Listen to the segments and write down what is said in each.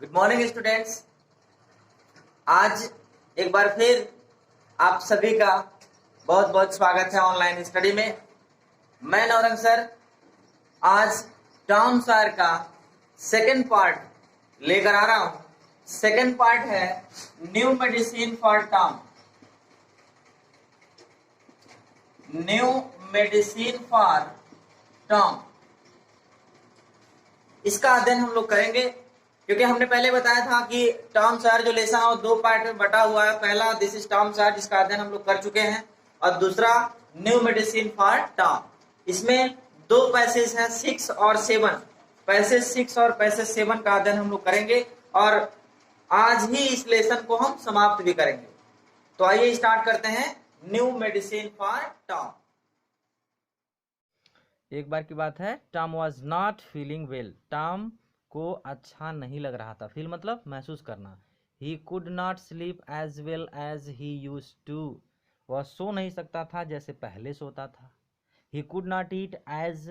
Good morning students. आज एक बार फिर आप सभी का बहुत बहुत स्वागत है ऑनलाइन स्टडी में। मैं नौरंग सर आज टॉम सॉयर का सेकंड पार्ट लेकर आ रहा हूं। सेकंड पार्ट है new medicine for Tom. New medicine for Tom, इसका अध्ययन हम लोग करेंगे क्योंकि हमने पहले बताया था कि टॉम सॉयर जो लेसन है वो दो पार्ट में बटा हुआ है। पहला दिस इज टॉम सॉयर जिसका अध्ययन हम लोग कर चुके हैं, और दूसरा न्यू मेडिसिन फॉर टॉम। इसमें दो पैसेज हैं 6 और 7। पैसेज 6 और पैसेज 7 का अध्ययन हम लोग करेंगे और आज ही इस लेसन को हम समाप्त भी करेंगे। तो आइए स्टार्ट करते हैं न्यू मेडिसिन फॉर टॉम। एक बार की बात है, Tom was not feeling well. Tom को अच्छा नहीं लग रहा था। फील मतलब महसूस करना। He could not sleep as well as he used to. वह सो नहीं सकता था जैसे पहले सोता था। He could not eat as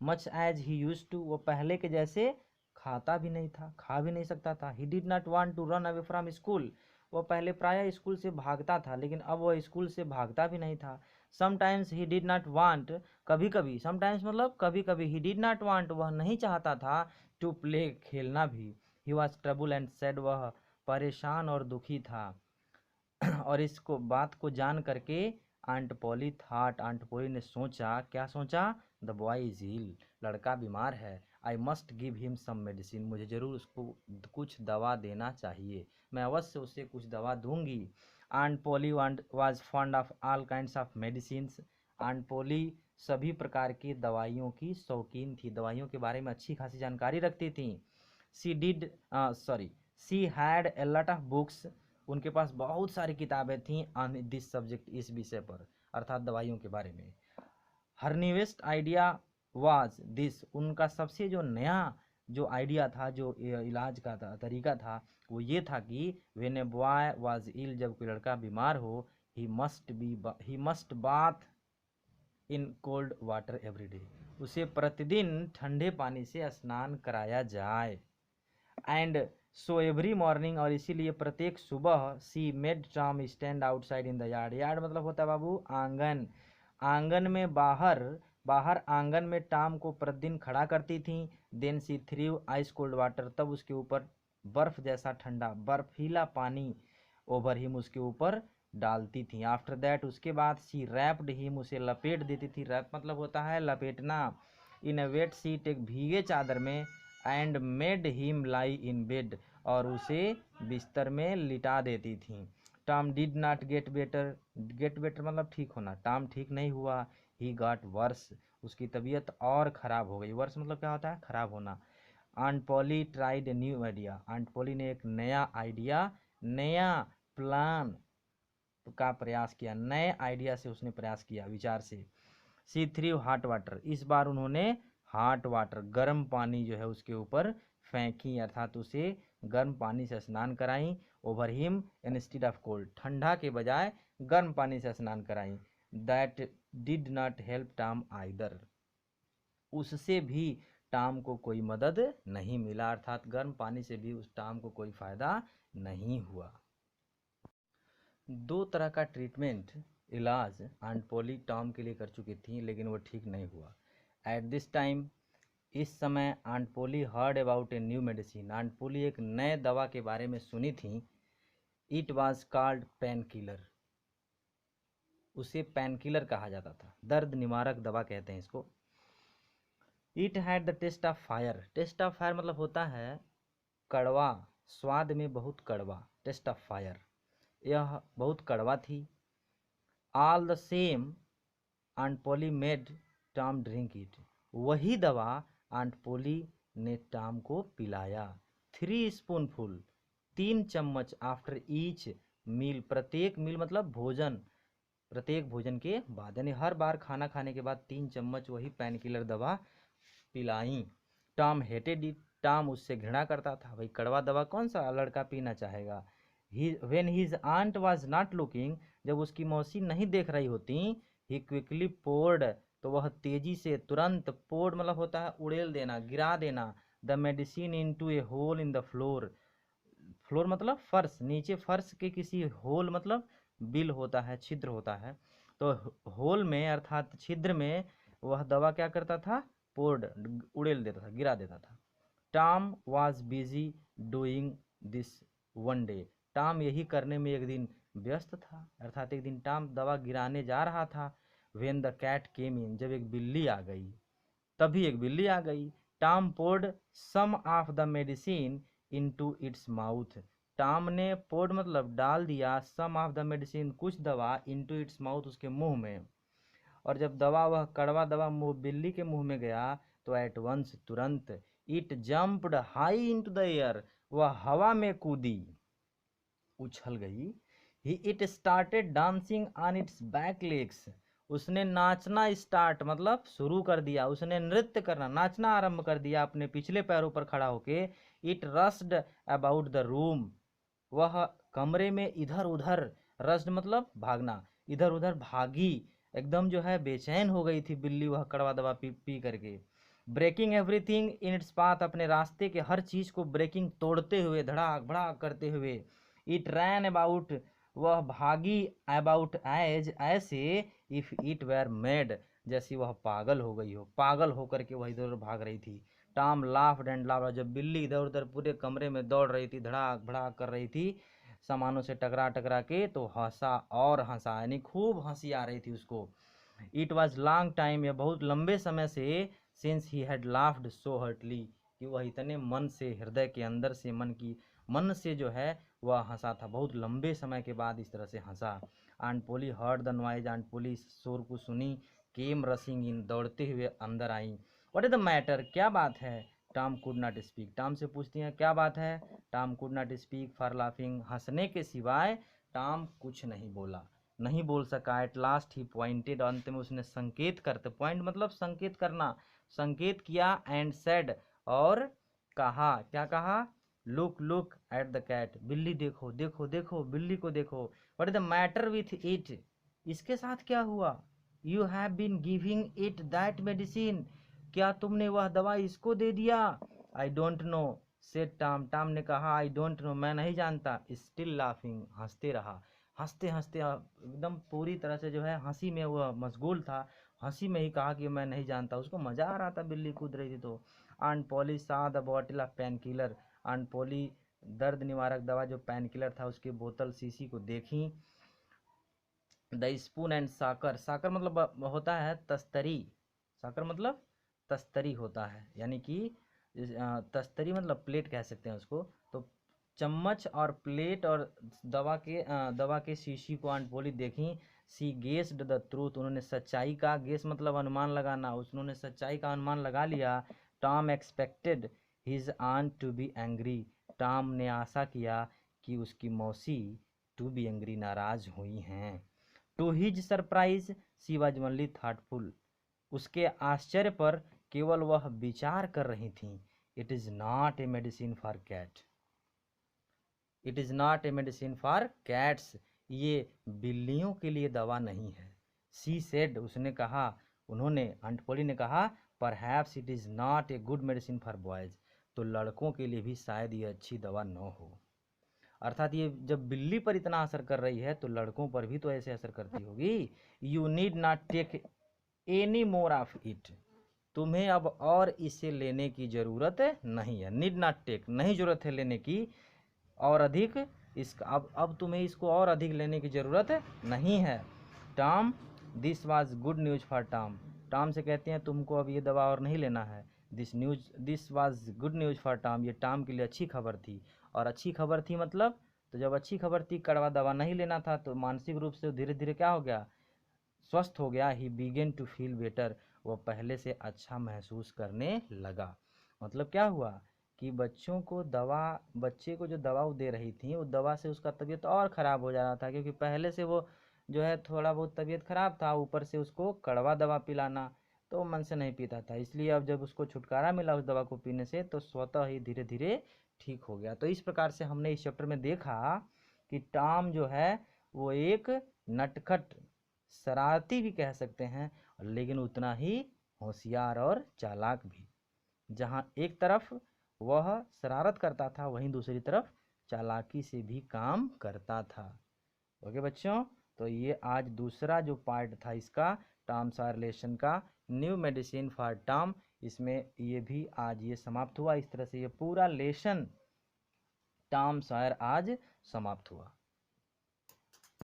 much as he used to. वो पहले के जैसे खाता भी नहीं था, खा भी नहीं सकता था। He did not want to run away from school. वो पहले प्रायः स्कूल से भागता था, लेकिन अब वह स्कूल से भागता भी नहीं था। Sometimes he did not want, कभी कभी, समटाइम्स मतलब कभी कभी, ही डिड नॉट वांट, वह नहीं चाहता था, टू प्ले, खेलना भी। He was trouble and sad, वह परेशान और दुखी था। और इसको बात को जान करके Aunt Polly thought, Aunt Polly ने सोचा, क्या सोचा? द बॉय इज इल, लड़का बीमार है। I must give him some medicine, मुझे जरूर उसको कुछ दवा देना चाहिए, मैं अवश्य उसे कुछ दवा दूंगी। Aunt Polly was fond of all kinds of medicines. Aunt Polly सभी प्रकार की दवाइयों की शौकीन थी, दवाइयों के बारे में अच्छी खासी जानकारी रखती थी। She had a lot of books, उनके पास बहुत सारी किताबें थीं ऑन दिस सब्जेक्ट, इस विषय पर, अर्थात दवाइयों के बारे में। हर न्यूएस्ट आइडिया वाज दिस, उनका सबसे जो नया जो आइडिया था, जो इलाज का तरीका था, वो ये था कि when a boy was ill, जब कोई लड़का बीमार हो, he must bath in cold water every day, उसे प्रतिदिन ठंडे पानी से स्नान कराया जाए। एंड सो एवरी मॉर्निंग, और इसीलिए प्रत्येक सुबह, सी made Tom stand outside in the yard. Yard मतलब होता है बाबू आंगन। आंगन में बाहर आंगन में टॉम को प्रतिदिन खड़ा करती थी। देन सी थ्रीव आइस कोल्ड वाटर, तब उसके ऊपर बर्फ जैसा ठंडा, बर्फीला पानी ओवर हिम, उसके ऊपर डालती थी। आफ्टर दैट, उसके बाद, सी रैप्ड हिम, उसे लपेट देती थी। रैप मतलब होता है लपेटना। इन ए वेट शीट, एक भीगे चादर में। And made him lie in bed, और उसे बिस्तर में लिटा देती थी। Tom did not get better, get better मतलब ठीक होना, टॉम ठीक नहीं हुआ। ही गॉट वर्स, उसकी तबीयत और ख़राब हो गई। वर्स मतलब क्या होता है? ख़राब होना। Aunt Polly tried a new idea, Aunt Polly ने एक नया आइडिया, नया प्लान का प्रयास किया, नए आइडिया से उसने प्रयास किया, विचार से। सी थ्रीव हॉट वाटर, इस बार उन्होंने हॉट वाटर, गर्म पानी जो है उसके ऊपर फेंकी, अर्थात उसे गर्म पानी से स्नान कराई। Over him instead of cold, ठंडा के बजाय गर्म पानी से स्नान कराई। That did not help Tom either, उससे भी टॉम को कोई मदद नहीं मिला, अर्थात गर्म पानी से भी उस टॉम को कोई फायदा नहीं हुआ। दो तरह का ट्रीटमेंट, इलाज आंट पॉली टॉम के लिए कर चुकी थी, लेकिन वो ठीक नहीं हुआ। एट दिस टाइम, इस समय, Aunt Polly heard about a new medicine, Aunt Polly एक नए दवा के बारे में सुनी थी। It was called pain killer, उसे पेन किलर कहा जाता था, दर्द निवारक दवा कहते हैं इसको। It had the taste of fire, taste of fire मतलब होता है कड़वा, स्वाद में बहुत कड़वा, टेस्ट ऑफ फायर, यह बहुत कड़वा थी। All the same Aunt Polly made Tom drink it, वही दवा आंट पॉली ने टॉम को पिलाया। 3 स्पूनफुल, 3 चम्मच, आफ्टर ईच मील, प्रत्येक मील मतलब भोजन, प्रत्येक भोजन के बाद, यानी हर बार खाना खाने के बाद 3 चम्मच वही पेन किलर दवा पिलाई। टॉम हेटेड इट, टॉम उससे घृणा करता था, भाई कड़वा दवा कौन सा लड़का पीना चाहेगा। When his aunt was not looking, जब उसकी मौसी नहीं देख रही होती, ही क्विकली पोर्ड, तो वह तेजी से, तुरंत, पोर्ड मतलब होता है उड़ेल देना, गिरा देना, the medicine into a hole in the floor. Floor मतलब फर्श, नीचे फर्श के किसी होल मतलब बिल होता है, छिद्र होता है, तो होल में अर्थात छिद्र में वह दवा क्या करता था, पोर्ड उड़ेल देता था, गिरा देता था। Tom was busy doing this one day. Tom यही करने में एक दिन व्यस्त था, अर्थात एक दिन टॉम दवा गिराने जा रहा था। व्हेन द कैट केम इन, जब एक बिल्ली आ गई, तभी एक बिल्ली आ गई। Tom poured some of the medicine into its mouth. Tom ने पोर्ड मतलब डाल दिया, सम ऑफ द मेडिसिन कुछ दवा, इनटू इट्स माउथ उसके मुंह में। और जब दवा, वह कड़वा दवा मुंह बिल्ली के मुंह में गया तो एट वंस तुरंत, it jumped high into the air, वह हवा में कूदी, उछल गई। It started dancing on it's back legs, उसने नाचना स्टार्ट मतलब शुरू कर दिया, उसने नृत्य करना, नाचना आरंभ कर दिया अपने पिछले पैरों पर खड़ा होके। It rushed about the room, वह कमरे में इधर उधर, रस्ड मतलब भागना, इधर उधर भागी, एकदम जो है बेचैन हो गई थी बिल्ली वह कड़वा दवा पी पी करके। Breaking everything in its path, अपने रास्ते के हर चीज को ब्रेकिंग तोड़ते हुए, धड़ाक भड़ाक करते हुए। इट रैन अबाउट, वह भागी, अबाउट एज, ऐसे, इफ इट वेर मेड, जैसी वह पागल हो गई हो, पागल होकर के वह इधर उधर भाग रही थी। टॉम लाफ्ड एंड लाफ्ड, जब बिल्ली इधर उधर पूरे कमरे में दौड़ रही थी, धड़ाक भड़ाक कर रही थी सामानों से टकरा टकरा के, तो हंसा और हंसा, यानी खूब हंसी आ रही थी उसको। इट वॉज लॉन्ग टाइम, यह बहुत लंबे समय से, since he had laughed so heartily, कि वह इतने मन से, हृदय के अंदर से, मन से जो है वह हंसा था, बहुत लंबे समय के बाद इस तरह से हंसा। Aunt Polly heard the noise, aunt Polly शोर को सुनी, केम रसिंग इन, दौड़ते हुए अंदर आई। व्हाट इज द मैटर, क्या बात है। Tom could not speak, Tom से पूछती हैं क्या बात है। Tom could not speak for laughing, हंसने के सिवाय टॉम कुछ नहीं बोला, नहीं बोल सका। एट लास्ट ही पॉइंटेड, अंत में उसने संकेत करते, पॉइंट मतलब संकेत करना, संकेत किया, एंड सेड, और कहा, क्या कहा, look look at the cat, बिल्ली देखो देखो देखो, बिल्ली को देखो। What is the matter with it, इसके साथ क्या हुआ। You have been giving it that medicine, क्या तुमने वह दवा इसको दे दिया। I don't know, said Tom, Tom ने कहा, आई डोंट नो, मैं नहीं जानता। स्टिल लाफिंग, हंसते रहा, हंसते हंसते एकदम पूरी तरह से जो है हंसी में वह मशगूल था, हंसी में ही कहा कि मैं नहीं जानता, उसको मजा आ रहा था बिल्ली कूद रही थी तो। Aunt Polly saw the bottle of pain killer, Aunt Polly दर्द निवारक दवा जो पेन किलर था उसकी बोतल शीशी को देखी। द स्पून एंड साकर, साकर मतलब होता है तस्तरी, साकर मतलब तस्तरी होता है, यानी कि तस्तरी मतलब प्लेट कह सकते हैं उसको। तो चम्मच और प्लेट और दवा के शीशी को आंट पोली देखी। सी गेस्ड द ट्रूथ, उन्होंने सच्चाई का, गेस मतलब अनुमान लगाना, उन्होंने सच्चाई का अनुमान लगा लिया। Tom expected his aunt to be angry, Tom ने आशा किया कि उसकी मौसी टू बी एंग्री, नाराज हुई हैं। To his surprise she was only thoughtful, उसके आश्चर्य पर केवल वह विचार कर रही थीं। It is not a medicine for cat, it is not a medicine for cats, ये बिल्लियों के लिए दवा नहीं है। सी सेड, उसने कहा, उन्होंने, आंट पोली ने कहा, perhaps it is not a good medicine for boys, तो लड़कों के लिए भी शायद ये अच्छी दवा न हो। अर्थात ये जब बिल्ली पर इतना असर कर रही है तो लड़कों पर भी तो ऐसे असर करती होगी। You need not take any more of it, तुम्हें अब और इसे लेने की जरूरत नहीं है। नीड नॉट टेक, नहीं जरूरत है लेने की, और अधिक इसका, अब तुम्हें इसको और अधिक लेने की जरूरत नहीं है। Tom, this was good news for Tom, Tom से कहते हैं तुमको अब ये दवा और नहीं लेना है। This was good news for Tom, ये टॉम के लिए अच्छी खबर थी। और अच्छी खबर थी मतलब, तो जब अच्छी खबर थी, कड़वा दवा नहीं लेना था, तो मानसिक रूप से धीरे धीरे क्या हो गया, स्वस्थ हो गया। He began to feel better, वह पहले से अच्छा महसूस करने लगा। मतलब क्या हुआ कि बच्चे को जो दवा वो दे रही थी, उस दवा से उसका तबीयत और ख़राब हो जा रहा था, क्योंकि पहले से वो जो है थोड़ा बहुत तबीयत ख़राब था, ऊपर से उसको कड़वा दवा पिलाना, तो वो मन से नहीं पीता था। इसलिए अब जब उसको छुटकारा मिला उस दवा को पीने से, तो स्वतः ही धीरे धीरे ठीक हो गया। तो इस प्रकार से हमने इस चैप्टर में देखा कि टॉम जो है वो एक नटखट, शरारती भी कह सकते हैं, लेकिन उतना ही होशियार और चालाक भी। जहाँ एक तरफ वह शरारत करता था, वहीं दूसरी तरफ चालाकी से भी काम करता था। ओके बच्चों, तो ये आज दूसरा जो पार्ट था इसका टॉम सॉयर लेसन का, न्यू मेडिसिन फॉर टॉम, इसमें ये भी आज ये समाप्त हुआ। इस तरह से ये पूरा लेसन टॉम सॉयर आज समाप्त हुआ।